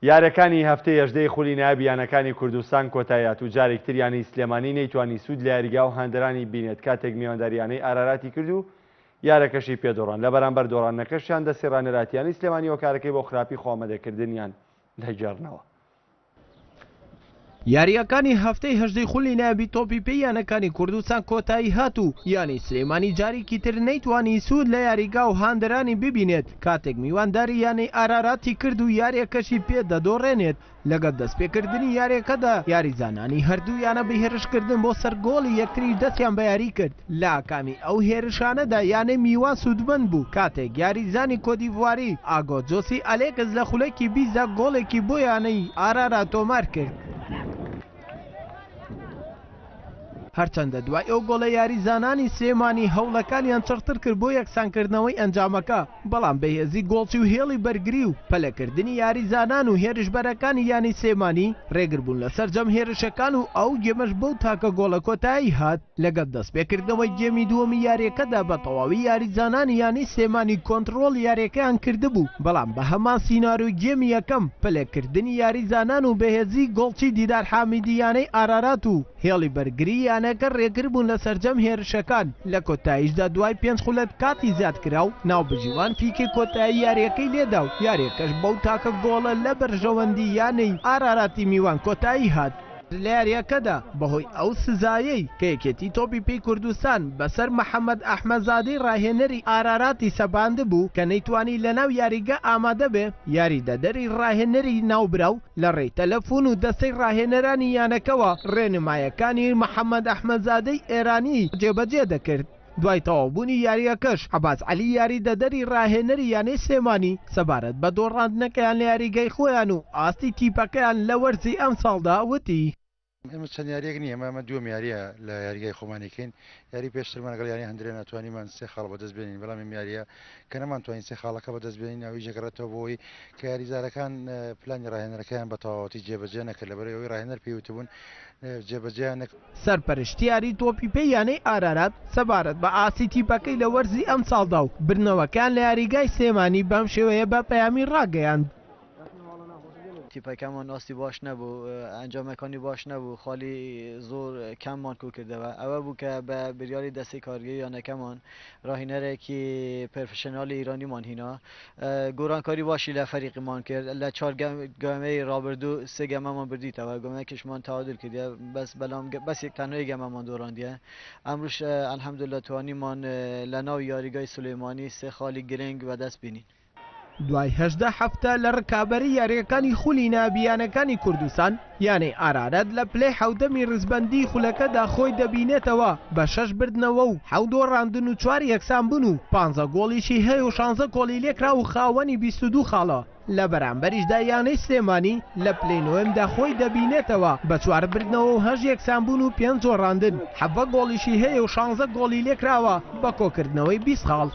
یاریەکانی هەفتەی هەژدەی خولی نایابیانەکانی کوردستان کۆتاییات و جارێک تریانی سلێمانی نەیتوانی سوود لە یاریگا و هەندەرانی بینێت کاتێک میوانداریانەی ئاراراتی کرد و یارەکەشی پێدۆڕان لە بەرامبەر دۆڕانەکەشیان دەستی ڕانەراتیانی سلێمانی وەکارەکەی بۆ خراپی خۆمەدەکردنیان دەجێڕنەوە. یاریەکانی هەفتەی هەژدەی خولی نایابی تۆپی پێیانەکانی کوردستان کۆتایی هاتوو یانی سلێمانی جارێکی تر نەیتوانی سوود لە یاریگا و هاندەرانی ببینێت کاتێک میوانداری یانەی ئاراراتی کرد و یاریەکەشی پێ دەدۆڕێنێت لەگەڵ دەستپێکردنی یاریەکەدا یاریزانانی هەردوویانە بە هێرشکردن بۆ سەر گۆڵی یەکتری دەستیان بە یاری کرد لە ئاکامی ئەو هێرشانەدا یانەی میوان سوودمەند بوو کاتێک یاریزانی کۆدیڤواری ئاگۆ جۆسی ئەلێکس لە خولەکی بیزدا گۆڵێکی بۆ یانەی ئارارا تۆمار کرد. هەرچەندە دوای ئەو گۆڵە یاریزانانی سلێمانی هەوڵەکانیان چڕتر کرد بۆ یەکسانکردنەوەی ئەنجامەکە بەڵام بەهێزی گۆڵچی و هێڵی بەرگری و پەلەکردنی یاریزانان و هێرشبەرەکانی یانی سلێمانی ڕێگربوون لەسەر جەم هێرشەکان و ئەو گێمەش بەو تاکە گۆڵە کۆتایی هات لەگەڵ دەستپێکردنەوەی گێمی دووەمی یاریەکەدا بە تەواوی یاریزانانی یانی سلێمانی کۆنتڕۆڵ یاریەکەیان کردبوو بەڵام بە هەمان سیناریۆ گێمی یەکەم پەلەکردنی یاریزانان و بەهێزی گۆڵچی دیدار حامیدی یانەی ئارارات و هێڵی بەرگری یانەکە ڕێگر بوون لە سەرجەم هێرشەکان لە کۆتاییشدا دوای 5 خولەت کاتی زیاد کرا و ناوبژیوان پیکەی کۆتایی یاریەکەی لێدا و یاریەکەش بەو تاکە گۆڵە لە بەرژەوەندی یانەی ئاراراتی میوان کۆتایی هات. لە یاریەکەدا بەهۆی ئەو سزایەی کە یەکێتی تۆپی پێی کوردستان بەسەر محەممەد ئەحمەزادەی ڕاهێنەری ئاراراتی سەباند بوو کە نەیتوانی لەناو یاریگە ئامادە بێ یاری دەدەری ڕاهێنەری ناوبراو لە ڕێی تەلەفۆن و دەستەی ڕاهێنەرانی یانەکەوە ڕێنمایەکانی محەممەد ئەحمەزادەی ئێرانی جێبەجێ دەکرد. دوای تەواوبوونی یاریەکەش عەباس عەلی یاری دەدەری ڕاهێنەری یانەی سلێمانی سەبارەت بە دۆڕاندنەکەیان لە یاریگەی خۆیان و ئاستی تیپەکەیان لە وەرزی ئەم ساڵدا وتی ئێمە چەند یاریەک نییە ئەمە دووەم یاریە لە یاریگای خۆمانیکەین یاری پێشترمان لەگەڵ یاری هەندرێ ناتوانیمان سێ خاڵ بەدەست بێنین بەڵام ئەم یاریە کە نەمانتوانین سێ خاڵەکە بەدەست بێنین ئەوی ژەگەڕێتەوە بۆی کە یاریزارەکان پلانی ڕاهێنەرەکەیان بە تەواوەتی جێبەجێ نەکرد لەبەرەوەی ئەوەی ڕاهێنەر پێوتبوون جێبەجێیان سەرپەرشتی یاری تۆپی پێی یانەی ئارارات سەبارەت بە ئاسی تیپەکەی لە وەرزی ئەم ساڵدا و برنەوەکان لە یاریگای سلێمانی بەم شێوەیە بە پەیامی ڕاگەیاند. تیپەکەمان ئاستی باش نەبوو ئەنجامەکانی باش نەبوو خاڵی زۆر کەممان کو کردەوە ئەوە بوو کە بە بریاری دەستی کارگەی یانەکەمان ڕاهێنەرێکی پرۆفشنالی ئیرانیمان هینا گۆڕانکاری باشی لە فەریقمان کرد لە 4 گەمەی ڕابردوو 3 گەمەمان بردیتەوە گەمەکیشمان تەعادل کردە بەس یەک تەنهایی گەمەمان دۆڕاندیە ئەمروش ئەلحەمدولله توانیمان لە ناو یاریگای سلێمانی 3 خاڵی گرنگ بەدەست بینین. دوای 18 هەفتە لە ڕکابەری یاریەکانی خولی نایابییانەکانی کوردستان یانەی ئارارەت لە پلەی حەودەمی ڕزبەندی خولەکەدا خۆی دەبینێتەوە بە 6 بردنەوە و 7 دۆڕاندن و 4 یەکسان بوون و 15 گۆڵیشی هەیە و 16 گۆڵی لێکرا و خاوەنی 22 خاڵە لە بەرامبەریشدا یانەی سلێمانی لە پلەی نۆێمدا خۆی دەبینێتەوە بە 4 بردنەوە و 8 یەکسان بوون و 5 دۆڕاندن 7 گۆڵیشی هەیە و 16 گۆڵی لێکراوە بە کۆکردنەوەی 20 خاڵ.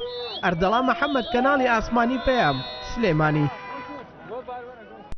ئەردەڵا محەممەد کەناڵی ئاسمانی پەیام سلێمانی.